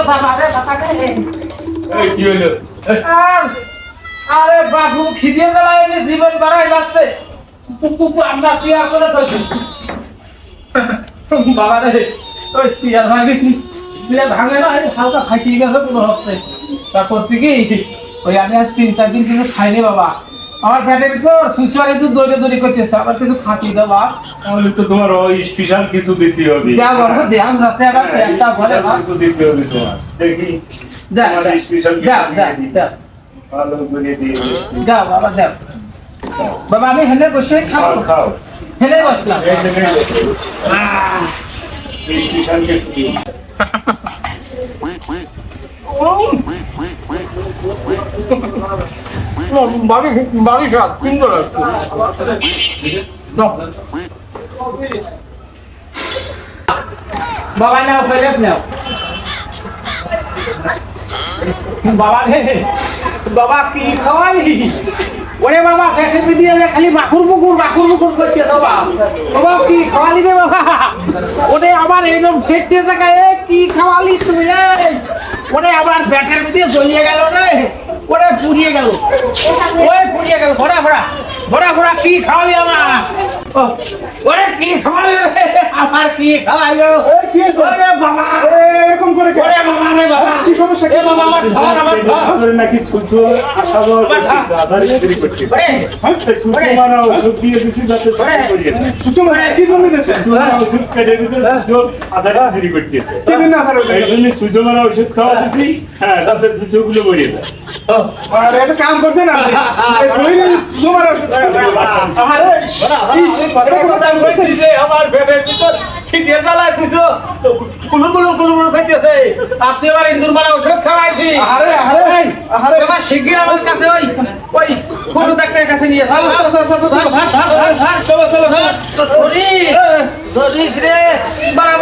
বাবা রে বাবা রে এই কি হলো আরে বাবু খিদে জ্বালায় জীবন বাড়াই যাচ্ছে আমরা চেয়ার করে ধরছি বাবা রে ওই চেয়ার ভাঙেছি চেয়ার ভাঙে না হালকা খাইতে গেছে কোনো হচ্ছে তা করছি কি ওই আমি আজ 3-4 দিন কিছু খাইনি বাবা আমার পেটের ভিতর সুসুয়ারে দুধ দৌড়ে দৌড়ি করতেছে আবার কিছু খাতি দেবা তাহলে তো তোমার ওই স্পেশাল কিছু দিতে হবে দেয়া বাবা দেয়া যাতে আবার পেটটা ভরে না কিছু দিতে হবে তোমার দেখি যা স্পেশাল যা যা যা ভালো করে দিয়ে যা বাবা যা বাবা আমি হেলে বসে খাবো খাও হেলে বসলাম স্পেশাল কিছু দিও বাড়ি বাড়ি খাত সুন্দর আছে বাবা নাও ফেলে নাও বাবা রে বাবা কি খাওয়াই ওরে বাবা ফেটে দিয়ে খালি মাকুর মুকুর করতে বাবা বাবা কি খাওয়ালি রে বাবা ওরে আবার এইরকম ফেটে জায়গায় কি খাওয়ালি তুই ওরে আবার ব্যাটের দিয়ে জ্বলিয়ে গেল রে ওরে পুড়িয়ে গেল ওই পুড়িয়ে গেল ভরা কি খাওয়ালি আমার ওরে কি খাওয়ালি আমার কি খাওয়াইলো ওরে বাবা এরকম করে ওরে বাবা রে বাবা কি সমস্যা এ বাবা আমার ধর নাকি সুসু আশাবর আধারে তৈরি করতে ওরে সুসু মারা ওষুধ দিয়ে দিছি যাতে করিয়ে সুসু মারা কি জন্য দিছে সুসু মারা ওষুধ কেটে দিতে সুসু আধারে তৈরি করতেছে কেন না আধারে এই জন্য সুসু মারা ওষুধ খাওয়া দিছি হ্যাঁ তাতে সুসু গুলো বইয়ে দেয় আর এটা কাম করছে না এই রহিল সুমার আরে কথা কইছি যে আমার পেটের ভিতর খিদে জ্বালাইছিস কুলুর খাইতেছে আপনি আবার ইন্দুর মারা ওষুধ খাওয়াইছি আরে এবার শিগগির আমার কাছে ওই গরু ডাক্তারের কাছে নিয়ে চল চলো ধরি রে বাড়া